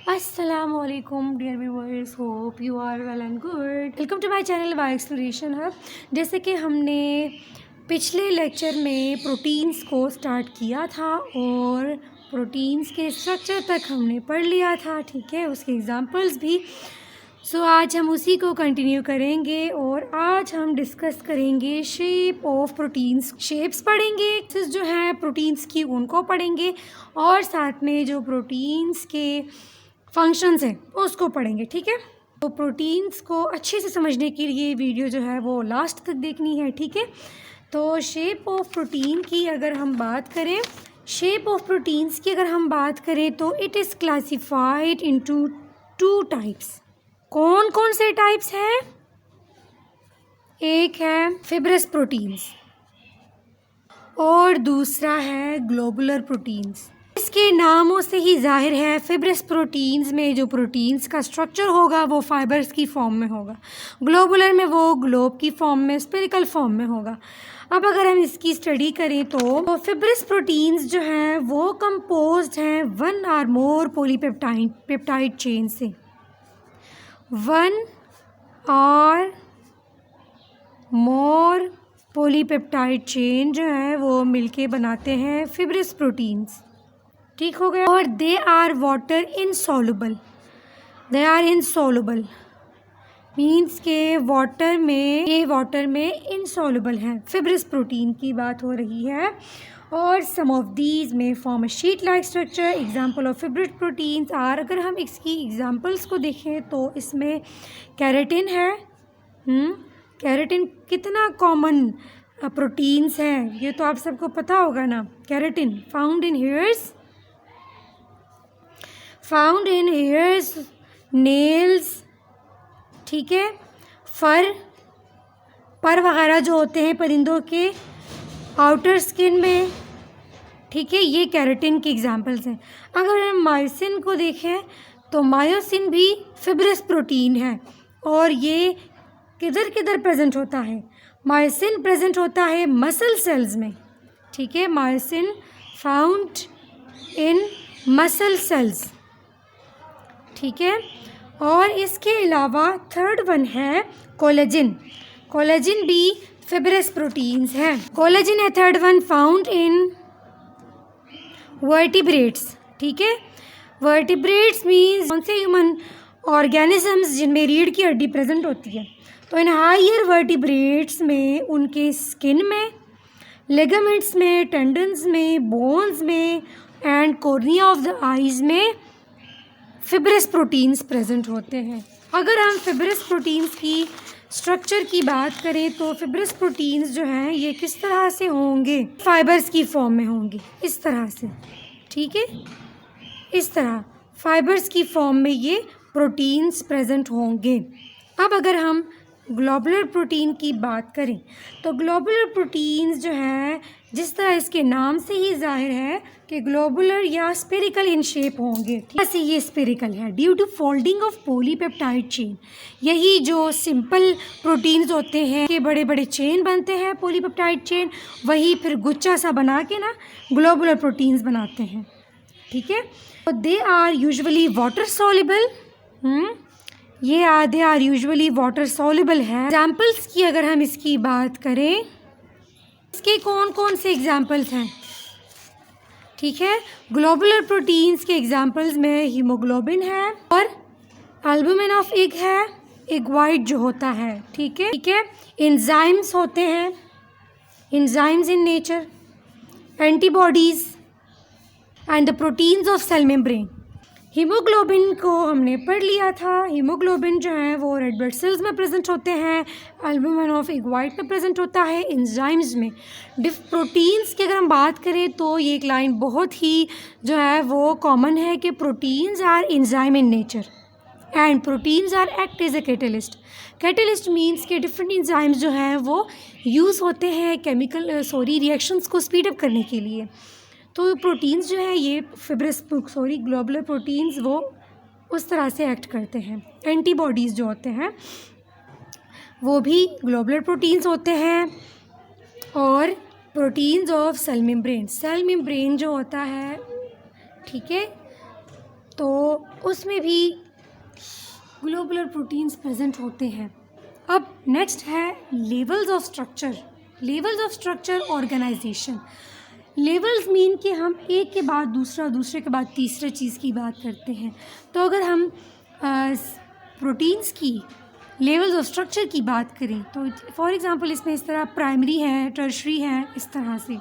अस्सलामुअलैकुम dear viewers, hope you are well and good. Welcome to my channel Y exploration hub. जैसे कि हमने पिछले लेक्चर में प्रोटीन्स को स्टार्ट किया था और प्रोटीन्स के स्ट्रक्चर तक हमने पढ़ लिया था, ठीक है, उसके एग्जांपल्स भी। सो आज हम उसी को कंटिन्यू करेंगे और आज हम डिस्कस करेंगे शेप ऑफ प्रोटीन्स। शेप्स पढ़ेंगे जो है प्रोटीन्स की, उनको पढ़ेंगे और साथ में जो प्रोटीन्स के फंक्शंस हैं उसको पढ़ेंगे, ठीक है। तो प्रोटीन्स को अच्छे से समझने के लिए वीडियो जो है वो लास्ट तक देखनी है, ठीक है। तो शेप ऑफ प्रोटीन की अगर हम बात करें, तो it is classified into 2 types. कौन कौन से टाइप्स हैं? एक है फिब्रस प्रोटीन्स और दूसरा है ग्लोबुलर प्रोटीन्स। इसके नामों से ही जाहिर है फिब्रस प्रोटीन्स में जो प्रोटीन्स का स्ट्रक्चर होगा वो फाइबर्स की फॉर्म में होगा, ग्लोबुलर में वो ग्लोब की फॉर्म में, स्फेरिकल फॉर्म में होगा। अब अगर हम इसकी स्टडी करें तो फिब्रस प्रोटीन्स जो हैं वो कंपोज्ड हैं 1 और मोर पॉलीपेप्टाइड चेन से। 1 और मोर पॉलीपेप्टाइड चेन जो है वो मिलके बनाते हैं फिब्रस प्रोटीन्स, ठीक हो गया। और they are water insoluble, means के वाटर में इनसॉल्युबल है। फिब्रस प्रोटीन की बात हो रही है और सम ऑफ दीज में form a sheet like structure. Example of fibrous proteins are, अगर हम इसकी एग्जाम्पल्स को देखें तो इसमें कैरेटिन है। कैरेटिन कितना कॉमन प्रोटीन्स है, ये तो आप सबको पता होगा ना। Keratin found in hairs, nails, ठीक है, पर वगैरह जो होते हैं परिंदों के आउटर स्किन में, ठीक है, ये कैरेटिन के एग्जाम्पल्स हैं। अगर हम मायोसिन को देखें तो मायोसिन भी फिब्रस प्रोटीन है और ये किधर किधर प्रेजेंट होता है? मायोसिन प्रेजेंट होता है मसल सेल्स में, ठीक है। Myosin found in muscle cells, ठीक है। और इसके अलावा थर्ड वन है कोलेजिन। कोलेजिन भी फिब्रस प्रोटीन्स है। कोलेजिन है third one, found in vertebrates, ठीक है। वर्टिब्रेट्स मीन्स कौन से ह्यूमन ऑर्गेनिजम्स जिनमें रीढ़ की हड्डी प्रेजेंट होती है। तो इन हायर वर्टिब्रेट्स में उनके स्किन में, लिगामेंट्स में, टेंडन्स में, बोन्स में and cornea of the eyes में फिब्रस प्रोटीन्स प्रेजेंट होते हैं। अगर हम फिब्रस प्रोटीन्स की स्ट्रक्चर की बात करें तो फिब्रस प्रोटीन्स जो हैं ये किस तरह से होंगे? फाइबर्स की फॉर्म में होंगे, इस तरह से, ठीक है, इस तरह फाइबर्स की फॉर्म में ये प्रोटीन्स प्रेजेंट होंगे। अब अगर हम ग्लोबुलर प्रोटीन की बात करें तो ग्लोबुलर प्रोटीन्स जो है, जिस तरह इसके नाम से ही जाहिर है कि ग्लोबुलर या स्पेरिकल इन शेप होंगे, ठीक है। ये स्पेरिकल है due to folding of polypeptide chain. यही जो सिंपल प्रोटीन्स होते हैं कि बड़े बड़े चेन बनते हैं पॉलीपेप्टाइड चेन, वही फिर गुच्छा सा बना के ना ग्लोबुलर प्रोटीन्स बनाते हैं, ठीक है। तो they are usually water soluble, they are usually water soluble है। एग्जाम्पल्स की अगर हम इसकी बात करें, इसके कौन कौन से एग्जाम्पल्स हैं, ठीक है। ग्लोबुलर प्रोटीन्स के एग्जाम्पल्स में हीमोग्लोबिन है और एल्बुमिन ऑफ एग है, एग वाइट जो होता है, ठीक है। एंजाइम्स होते हैं, enzymes in nature, antibodies and the proteins of cell membrane. Haemoglobin को हमने पढ़ लिया था। हीमोग्लोबिन जो है वो रेड ब्लड सेल्स में प्रेजेंट होते हैं, एल्बुमिन ऑफ एग वाइट में प्रेजेंट होता है, एंजाइम्स में। प्रोटीन्स की अगर हम बात करें तो ये एक लाइन बहुत ही जो है वो कॉमन है कि proteins are enzyme in nature and proteins are act as a catalyst means के डिफरेंट एंजाइम्स जो हैं वो यूज़ होते हैं रिएक्शंस को स्पीड अप करने के लिए। तो प्रोटीन्स जो है ये ग्लोबुलर प्रोटीन्स वो उस तरह से एक्ट करते हैं। एंटीबॉडीज़ जो होते हैं वो भी ग्लोबुलर प्रोटीन्स होते हैं। और प्रोटीन्स ऑफ सेल मेम्ब्रेन जो होता है, ठीक है, तो उसमें भी ग्लोबुलर प्रोटीन्स प्रेजेंट होते हैं। अब नेक्स्ट है levels of structure. Levels of structure organisation. Levels mean कि हम एक के बाद दूसरा, दूसरे के बाद तीसरा चीज़ की बात करते हैं। तो अगर हम प्रोटीन्स की लेवल्स ऑफ स्ट्रक्चर की बात करें तो फॉर एग्जांपल इसमें इस तरह प्राइमरी है, टर्शरी है, इस तरह से।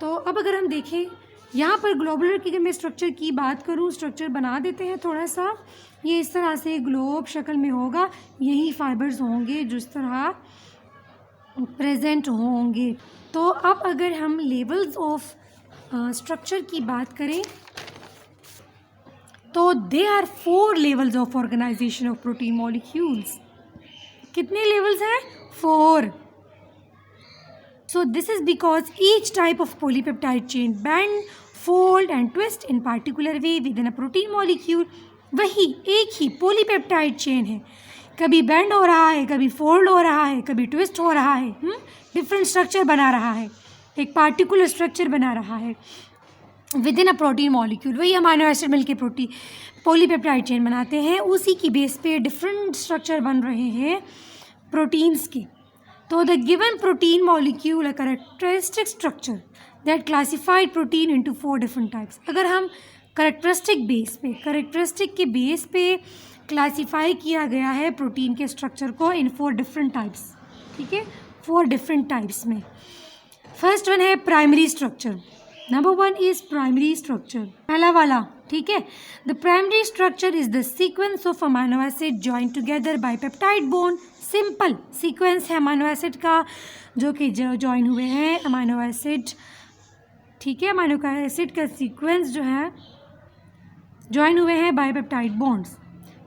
तो अब अगर हम देखें यहाँ पर ग्लोबुलर की, अगर मैं स्ट्रक्चर की बात करूँ, स्ट्रक्चर बना देते हैं थोड़ा सा। ये इस तरह से ग्लोब शक्ल में होगा, यही फाइबर्स होंगे जो इस तरह प्रेजेंट होंगे। तो अब अगर हम लेवल्स ऑफ स्ट्रक्चर की बात करें तो they are 4 levels of organisation of protein molecules. कितने लेवल्स हैं? 4। So this is because each type of polypeptide chain bend, fold and twist in particular way within a protein molecule। वही एक ही polypeptide chain है, कभी bend हो रहा है, कभी फोल्ड हो रहा है, कभी ट्विस्ट हो रहा है, डिफरेंट स्ट्रक्चर बना रहा है, एक पार्टिकुलर स्ट्रक्चर बना रहा है with in a protein molecule. वही अमाइनो एसिड मिलके पॉलीपेप्टाइड चेन बनाते हैं, उसी की बेस पे डिफरेंट स्ट्रक्चर बन रहे हैं प्रोटीन्स के। तो the given protein molecule a characteristic structure that classified protein into 4 different types. अगर हम कैरेक्टरिस्टिक के बेस पे क्लासीफाई किया गया है प्रोटीन के स्ट्रक्चर को इन 4 डिफरेंट टाइप्स। ठीक है, 4 डिफरेंट टाइप्स में फर्स्ट वन है primary structure. Number 1 is primary structure, पहला वाला। ठीक है, the primary structure is the sequence of amino acid joint together by peptide bond. Simple sequence है अमाइनो एसिड का जो कि जॉइन हुए हैं अमाइनो एसिड। ठीक है, अमाइनो एसिड का सीक्वेंस जो है जॉइन हुए हैं bye peptide bonds.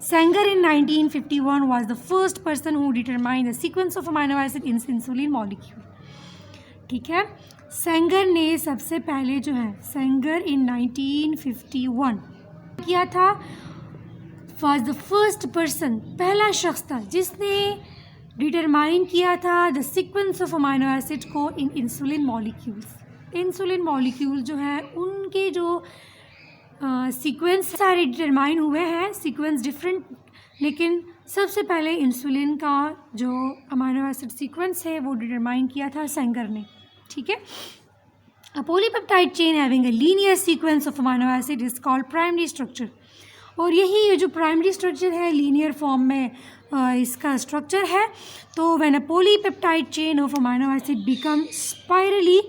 Sanger in 1951 was the first person who determined the sequence of amino acid in insulin molecule। ठीक है, सेंगर ने सबसे पहले जो है सेंगर इन 1951 किया था, was the first person, पहला शख्स था जिसने डिटरमाइन किया था the sequence of amino acid को in insulin molecules. Insulin molecule जो है उनके जो सीक्वेंस सारे डिटरमाइन हुए हैं, सीक्वेंस डिफरेंट, लेकिन सबसे पहले इंसुलिन का जो अमाइनो एसिड सीक्वेंस है वो डिटरमाइन किया था सेंगर ने। ठीक है, a polypeptide chain having a linear sequence of amino acid is called primary structure. और यही ये जो प्राइमरी स्ट्रक्चर है लीनियर फॉर्म में इसका स्ट्रक्चर है। तो when a polypeptide chain of amino acid become spirally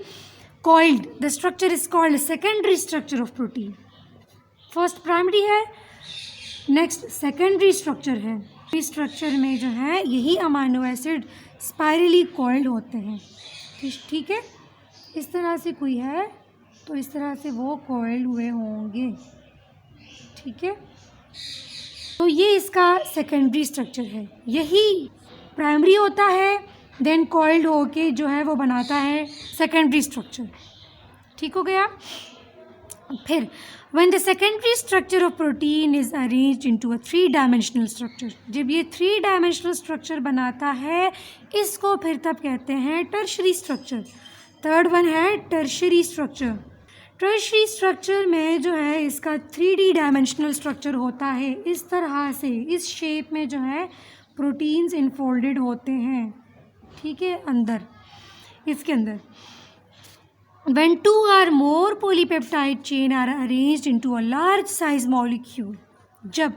coiled the structure is called secondary structure of protein. First primary है, नेक्स्ट सेकेंडरी स्ट्रक्चर है। इस स्ट्रक्चर में जो है यही अमाइनो एसिड स्पाइरली कॉइल्ड होते हैं। ठीक है, इस तरह से कोई है तो इस तरह से वो कॉइल्ड हुए होंगे। ठीक है, तो ये इसका सेकेंडरी स्ट्रक्चर है। यही प्राइमरी होता है, देन कॉइल्ड होके जो है वो बनाता है सेकेंडरी स्ट्रक्चर। ठीक हो गया। फिर when the secondary structure of protein is arranged into a 3-dimensional structure, जब ये 3-dimensional structure बनाता है इसको फिर तब कहते हैं टर्शरी स्ट्रक्चर। थर्ड वन है टर्शरी स्ट्रक्चर। टर्शरी स्ट्रक्चर में जो है इसका 3D डायमेंशनल स्ट्रक्चर होता है, इस तरह से इस शेप में जो है प्रोटीन्स इनफोल्डेड होते हैं। ठीक है, अंदर इसके अंदर when 2 or more polypeptide chain are arranged into a large size molecule, जब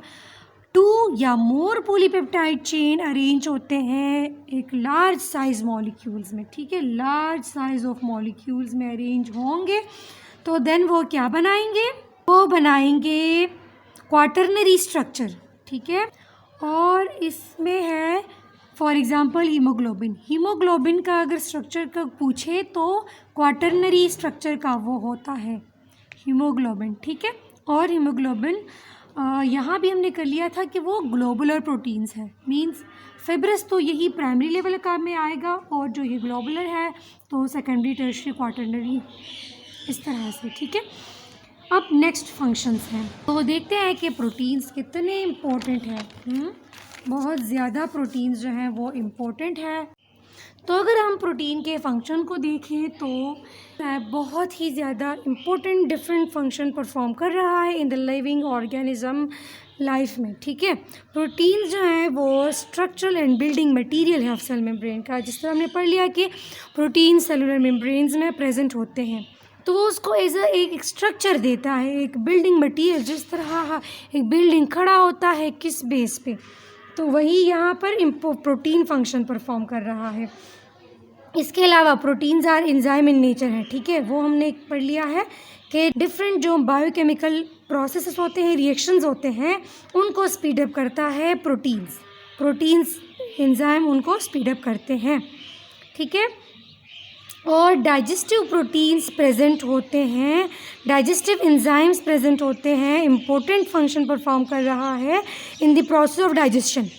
2 या more polypeptide chain arrange होते हैं एक large size molecules में। ठीक है, large size of molecules में arrange होंगे तो then वो क्या बनाएंगे? वो बनाएंगे quaternary structure। ठीक है, और इसमें है फॉर एग्ज़ाम्पल हीमोग्लोबिन। हीमोग्लोबिन का अगर स्ट्रक्चर का पूछे तो क्वाटरनरी स्ट्रक्चर का वो होता है हीमोग्लोबिन। ठीक है, और हीमोग्लोबिन यहाँ भी हमने कर लिया था कि वो ग्लोबुलर प्रोटीन्स है, मींस फिब्रस तो यही प्राइमरी लेवल का में आएगा और जो ये ग्लोबुलर है तो सेकेंडरी, टर्शियरी, क्वाटरनरी, इस तरह से। ठीक है, अब नेक्स्ट फंक्शंस हैं तो देखते हैं कि प्रोटीन्स कितने इम्पोर्टेंट हैं। बहुत ज़्यादा प्रोटीन्स जो हैं वो इम्पोर्टेंट है। तो अगर हम प्रोटीन के फंक्शन को देखें तो बहुत ही ज़्यादा इम्पोर्टेंट डिफरेंट फंक्शन परफॉर्म कर रहा है in the living organism life में, ठीक है। प्रोटीन जो है वो स्ट्रक्चरल एंड बिल्डिंग मटेरियल है ऑफ सेल मेम्ब्रेन का। जिस तरह हमने पढ़ लिया कि प्रोटीन सेलुलर मेम्ब्रेन्स में प्रेजेंट होते हैं, तो वो उसको एज एक स्ट्रक्चर देता है, एक बिल्डिंग मटेरियल। जिस तरह एक बिल्डिंग खड़ा होता है किस बेस पे, तो वही यहाँ पर प्रोटीन फंक्शन परफॉर्म कर रहा है। इसके अलावा proteins are enzyme in nature है, ठीक है। वो हमने पढ़ लिया है कि डिफरेंट जो बायोकेमिकल प्रोसेसेस होते हैं, रिएक्शंस होते हैं, उनको स्पीड अप करता है प्रोटीन्स एंजाइम उनको स्पीड अप करते हैं, ठीक है। और डाइजेस्टिव प्रोटीन्स प्रेजेंट होते हैं, डाइजेस्टिव एंजाइम्स प्रेजेंट होते हैं, इम्पोर्टेंट फंक्शन परफॉर्म कर रहा है in the process of digestion.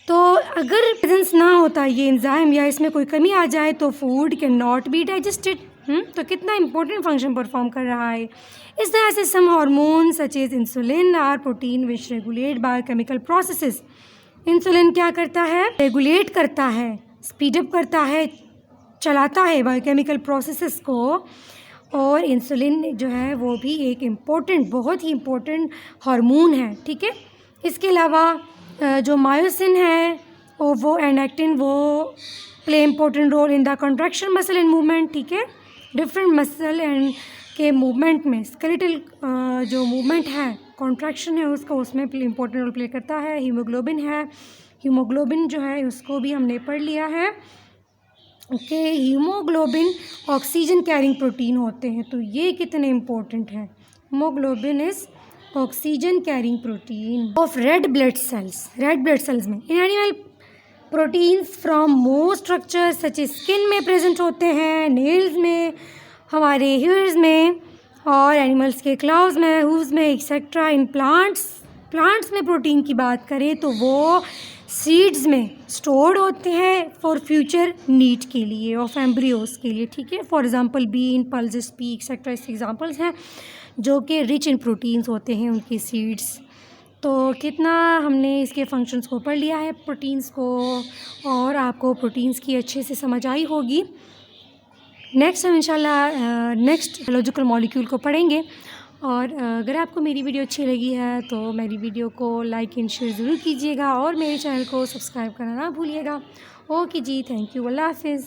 तो अगर प्रेजेंस ना होता ये एंजाइम या इसमें कोई कमी आ जाए तो food can not be digested. तो कितना इंपॉर्टेंट फंक्शन परफॉर्म कर रहा है। इस तरह से some hormone such as insulin are protein which regulate biochemical processes. Insulin क्या करता है, रेगुलेट करता है, स्पीडअप करता है, चलाता है बायोकेमिकल प्रोसेसेस को। और इंसुलिन जो है वो भी एक इम्पोर्टेंट, बहुत ही इम्पोर्टेंट हार्मोन है, ठीक है। इसके अलावा जो मायोसिन है और वो एंड एक्टिन, वो play important role in the contraction muscle and movement, ठीक है। डिफरेंट मसल एंड के मूवमेंट में स्केलेटल जो मूवमेंट है, कॉन्ट्रैक्शन है उसका, उसमें इम्पोर्टेंट रोल प्ले करता है। हीमोग्लोबिन है, हीमोग्लोबिन जो है उसको भी हमने पढ़ लिया है कि हीमोग्लोबिन ऑक्सीजन कैरिंग प्रोटीन होते हैं। तो ये कितने इम्पोर्टेंट हैं। Haemoglobin is oxygen carrying protein of red blood cells में। In animal proteins from most structure such as skin में प्रेजेंट होते हैं, नेल्स में, हमारे हेयर्स में, और एनिमल्स के क्लाउज में, हूव्स में, एक्सेट्रा। इन प्लांट्स में प्रोटीन की बात करें तो वो सीड्स में स्टोर्ड होते हैं फॉर फ्यूचर नीड के लिए, ऑफ एम्ब्रियोज के लिए, ठीक है। For example bean, pulses, pea etcetera इसके एग्जांपल्स हैं जो कि रिच इन प्रोटीन्स होते हैं उनकी सीड्स। तो कितना हमने इसके फंक्शंस को पढ़ लिया है प्रोटीन्स को, और आपको प्रोटीन्स की अच्छे से समझ आई होगी। नेक्स्ट हम इंशाल्लाह नेक्स्ट बायोलॉजिकल मॉलिक्यूल को पढ़ेंगे। और अगर आपको मेरी वीडियो अच्छी लगी है तो मेरी वीडियो को लाइक एंड शेयर ज़रूर कीजिएगा और मेरे चैनल को सब्सक्राइब करना ना भूलिएगा। ओके जी, थैंक यू, अल्लाह हाफिज़।